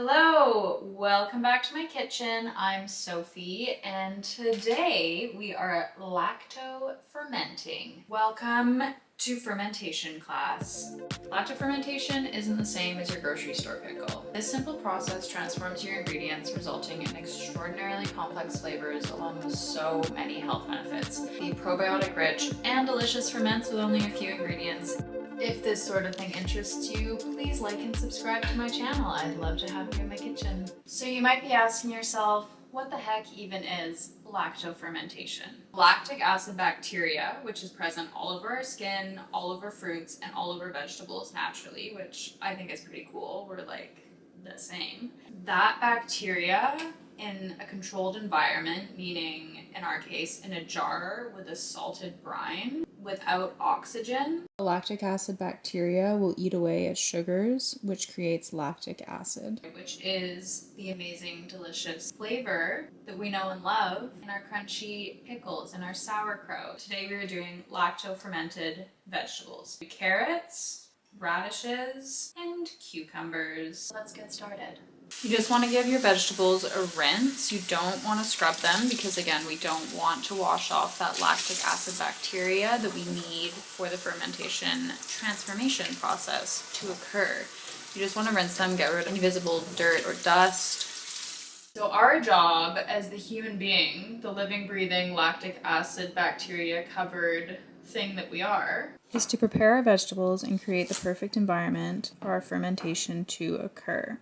Hello, welcome back to my kitchen. I'm Sophie and today we are lacto-fermenting. Welcome to fermentation class. Lacto-fermentation isn't the same as your grocery store pickle. This simple process transforms your ingredients, resulting in extraordinarily complex flavors along with so many health benefits. The probiotic-rich and delicious ferments with only a few ingredients. If this sort of thing interests you, please like and subscribe to my channel. I'd love to have you in my kitchen. So you might be asking yourself, what the heck even is lacto-fermentation? Lactic acid bacteria, which is present all over our skin, all over fruits, and all over vegetables naturally, which I think is pretty cool. We're like the same. That bacteria in a controlled environment, meaning in our case in a jar with a salted brine, without oxygen. Lactic acid bacteria will eat away at sugars, which creates lactic acid, which is the amazing, delicious flavor that we know and love in our crunchy pickles and our sauerkraut. Today we are doing lacto-fermented vegetables. Carrots, radishes, and cucumbers. Let's get started. You just want to give your vegetables a rinse. You don't want to scrub them because, again, we don't want to wash off that lactic acid bacteria that we need for the fermentation transformation process to occur. You just want to rinse them, get rid of any visible dirt or dust. So our job as the human being, the living, breathing, lactic acid bacteria covered thing that we are, is to prepare our vegetables and create the perfect environment for our fermentation to occur.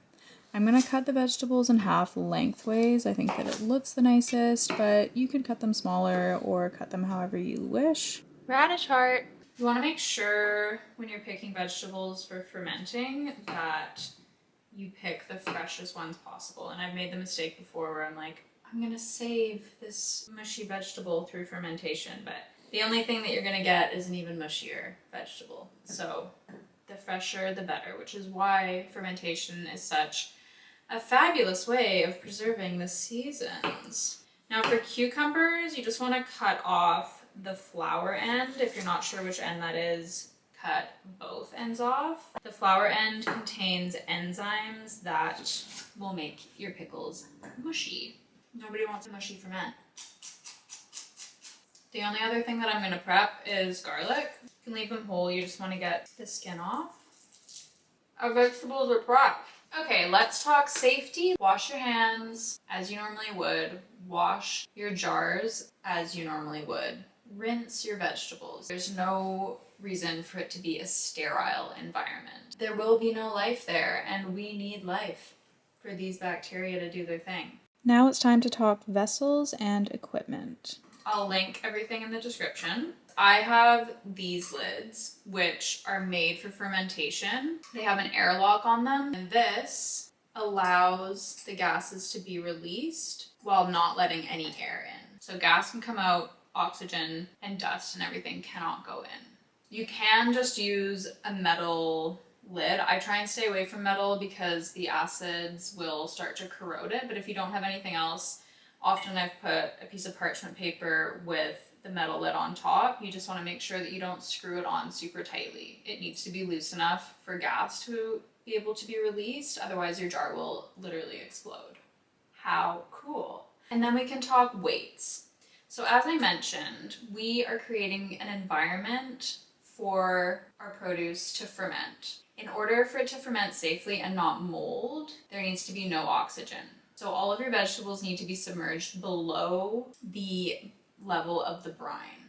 I'm going to cut the vegetables in half lengthways. I think that it looks the nicest, but you can cut them smaller or cut them however you wish. Radish heart. You want to make sure when you're picking vegetables for fermenting that you pick the freshest ones possible. And I've made the mistake before where I'm like, I'm going to save this mushy vegetable through fermentation, but the only thing that you're going to get is an even mushier vegetable. So the fresher, the better, which is why fermentation is such a fabulous way of preserving the seasons. Now for cucumbers, you just want to cut off the flower end. If you're not sure which end that is, cut both ends off. The flower end contains enzymes that will make your pickles mushy. Nobody wants a mushy ferment. The only other thing that I'm going to prep is garlic. You can leave them whole, you just want to get the skin off. Our vegetables are prepped. Okay, let's talk safety. Wash your hands as you normally would. Wash your jars as you normally would. Rinse your vegetables. There's no reason for it to be a sterile environment. There will be no life there, and we need life for these bacteria to do their thing. Now it's time to talk vessels and equipment. I'll link everything in the description. I have these lids, which are made for fermentation. They have an airlock on them, and this allows the gases to be released while not letting any air in. So gas can come out, oxygen and dust and everything cannot go in. You can just use a metal lid. I try and stay away from metal because the acids will start to corrode it, but if you don't have anything else, often I've put a piece of parchment paper with the metal lid on top. You just want to make sure that you don't screw it on super tightly. It needs to be loose enough for gas to be able to be released, otherwise your jar will literally explode. How cool. And then we can talk weights. So as I mentioned, we are creating an environment for our produce to ferment. In order for it to ferment safely and not mold, there needs to be no oxygen. So all of your vegetables need to be submerged below the level of the brine.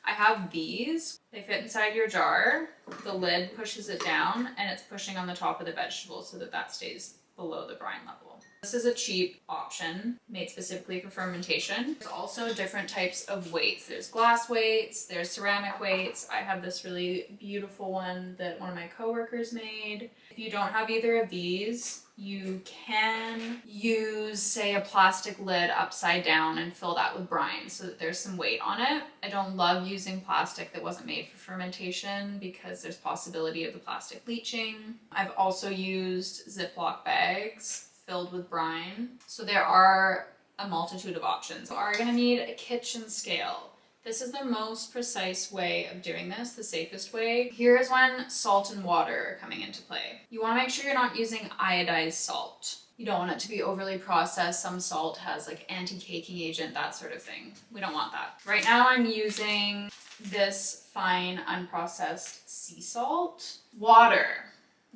I have these. They fit inside your jar. The lid pushes it down and it's pushing on the top of the vegetable so that that stays below the brine level. This is a cheap option made specifically for fermentation. There's also different types of weights. There's glass weights, there's ceramic weights. I have this really beautiful one that one of my coworkers made. If you don't have either of these, you can use, say, a plastic lid upside down and fill that with brine so that there's some weight on it. I don't love using plastic that wasn't made for fermentation because there's possibility of the plastic leaching. I've also used Ziploc bags filled with brine. So there are a multitude of options. You are going to need a kitchen scale. This is the most precise way of doing this, the safest way. Here's when salt and water are coming into play. You want to make sure you're not using iodized salt. You don't want it to be overly processed. Some salt has like anti-caking agent, that sort of thing. We don't want that. Right now I'm using this fine unprocessed sea salt. Water.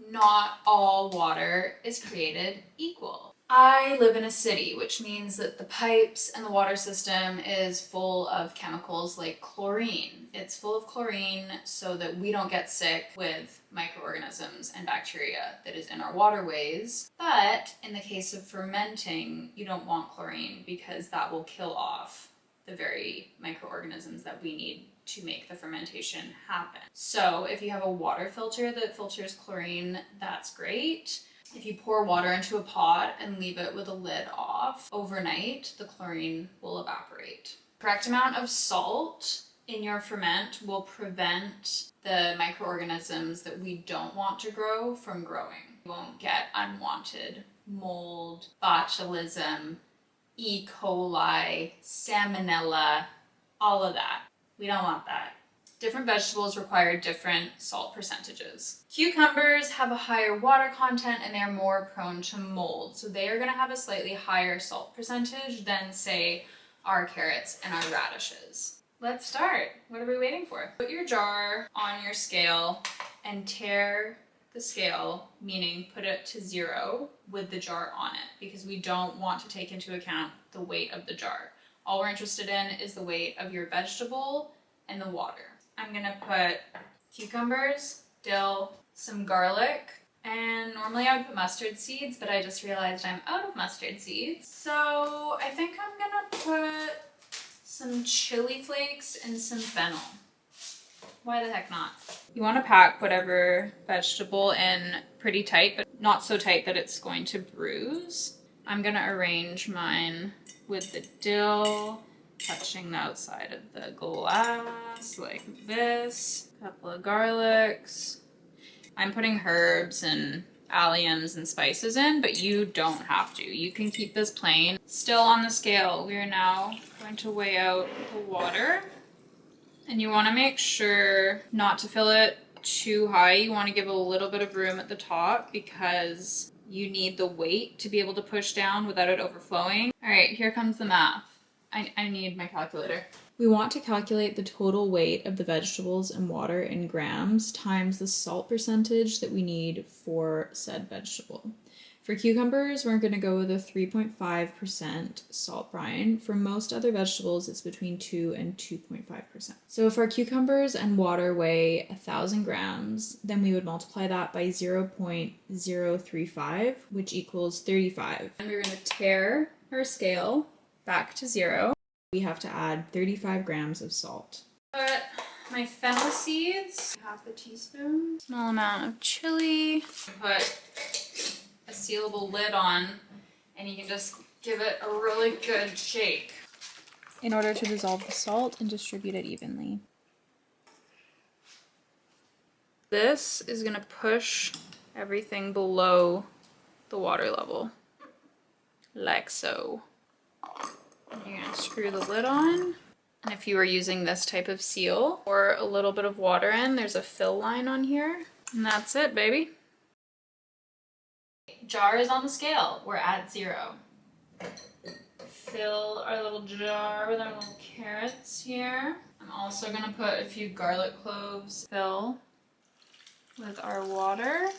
Not all water is created equal. I live in a city, which means that the pipes and the water system is full of chemicals like chlorine. It's full of chlorine so that we don't get sick with microorganisms and bacteria that is in our waterways. But in the case of fermenting, you don't want chlorine because that will kill off the very microorganisms that we need to make the fermentation happen. So if you have a water filter that filters chlorine, that's great. If you pour water into a pot and leave it with a lid off overnight, the chlorine will evaporate. Correct amount of salt in your ferment will prevent the microorganisms that we don't want to grow from growing. You won't get unwanted mold, botulism, E. coli, salmonella, all of that. We don't want that. Different vegetables require different salt percentages. Cucumbers have a higher water content and they're more prone to mold. So they are going to have a slightly higher salt percentage than, say, our carrots and our radishes. Let's start. What are we waiting for? Put your jar on your scale and tare the scale, meaning put it to 0 with the jar on it, because we don't want to take into account the weight of the jar. All we're interested in is the weight of your vegetable and the water. I'm gonna put cucumbers, dill, some garlic, and normally I would put mustard seeds, but I just realized I'm out of mustard seeds. So I think I'm gonna put some chili flakes and some fennel. Why the heck not? You want to pack whatever vegetable in pretty tight, but not so tight that it's going to bruise. I'm gonna arrange mine with the dill touching the outside of the glass like this. A couple of garlics. I'm putting herbs and alliums and spices in, but you don't have to. You can keep this plain. Still on the scale, we are now going to weigh out the water. And you want to make sure not to fill it too high. You want to give a little bit of room at the top because you need the weight to be able to push down without it overflowing. All right, here comes the math. I need my calculator. We want to calculate the total weight of the vegetables and water in grams times the salt percentage that we need for said vegetable. For cucumbers, we're going to go with a 3.5% salt brine. For most other vegetables, it's between 2 and 2.5%. So if our cucumbers and water weigh 1,000 grams, then we would multiply that by 0.035, which equals 35. And we're going to tare our scale back to 0. We have to add 35 grams of salt. Put my fennel seeds, half a teaspoon, small amount of chili, put a sealable lid on, and you can just give it a really good shake in order to dissolve the salt and distribute it evenly. This is going to push everything below the water level, like so. You're going to screw the lid on. And if you were using this type of seal, pour a little bit of water in. There's a fill line on here. And that's it, baby. Jar is on the scale. We're at 0. Fill our little jar with our little carrots here. I'm also going to put a few garlic cloves. Fill with our water.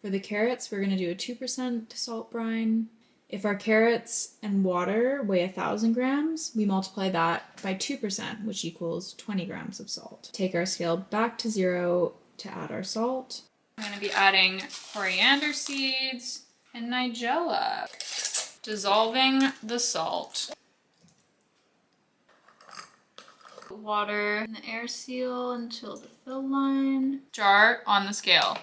For the carrots, we're going to do a 2% salt brine. If our carrots and water weigh 1,000 grams, we multiply that by 2%, which equals 20 grams of salt. Take our scale back to 0 to add our salt. I'm going to be adding coriander seeds and nigella. Dissolving the salt. Water in the air seal until the fill line. Jar on the scale.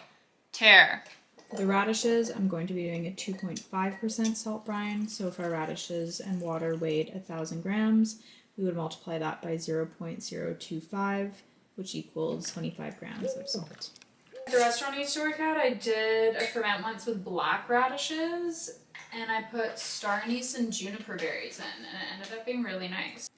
Tare. For the radishes, I'm going to be doing a 2.5% salt brine. So if our radishes and water weighed 1,000 grams, we would multiply that by 0.025, which equals 25 grams of salt. At the restaurant I used to work at, I did a ferment once with black radishes, and I put star anise and juniper berries in, and it ended up being really nice.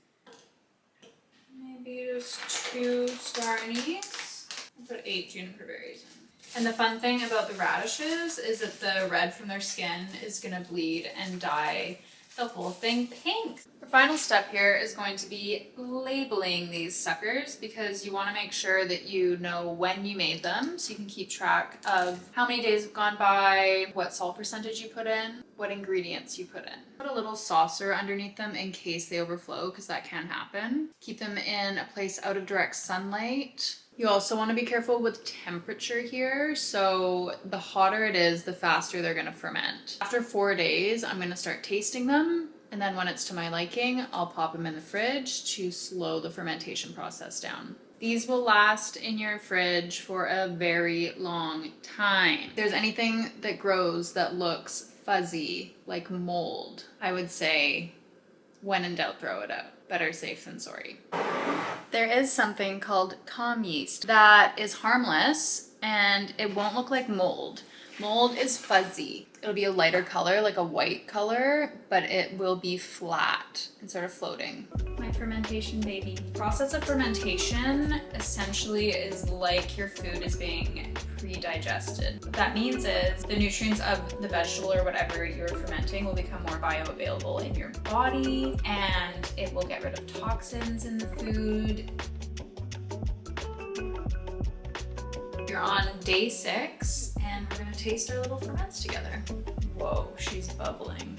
Maybe just 2 star anise. I put 8 juniper berries in. And the fun thing about the radishes is that the red from their skin is gonna bleed and dye the whole thing pink. The final step here is going to be labeling these suckers, because you want to make sure that you know when you made them so you can keep track of how many days have gone by, what salt percentage you put in, what ingredients you put in. Put a little saucer underneath them in case they overflow, because that can happen. Keep them in a place out of direct sunlight. You also want to be careful with temperature here, so the hotter it is, the faster they're going to ferment. After 4 days, I'm going to start tasting them, and then when it's to my liking, I'll pop them in the fridge to slow the fermentation process down. These will last in your fridge for a very long time. If there's anything that grows that looks fuzzy, like mold, I would say, when in doubt, throw it out. Better safe than sorry. There is something called calm yeast that is harmless and it won't look like mold. Mold is fuzzy. It'll be a lighter color, like a white color, but it will be flat and sort of floating. My fermentation baby. Process of fermentation essentially is like your food is being pre-digested. What that means is the nutrients of the vegetable or whatever you're fermenting will become more bioavailable in your body, and it will get rid of toxins in the food. You're on day 6, and we're gonna taste our little ferments together. Whoa, she's bubbling.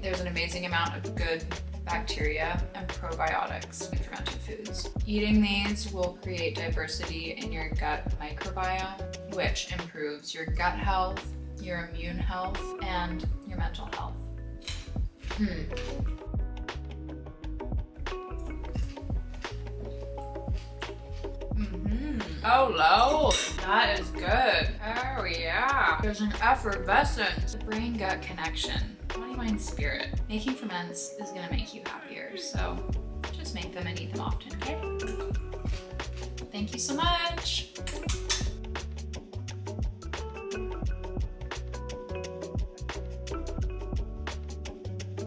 There's an amazing amount of good bacteria and probiotics in fermented foods. Eating these will create diversity in your gut microbiome, which improves your gut health, your immune health, and your mental health. Oh, low. That is good. Oh, yeah. There's an effervescence. The brain-gut connection. Body, mind, spirit. Making ferments is gonna make you happier, so just make them and eat them often, okay? Thank you so much.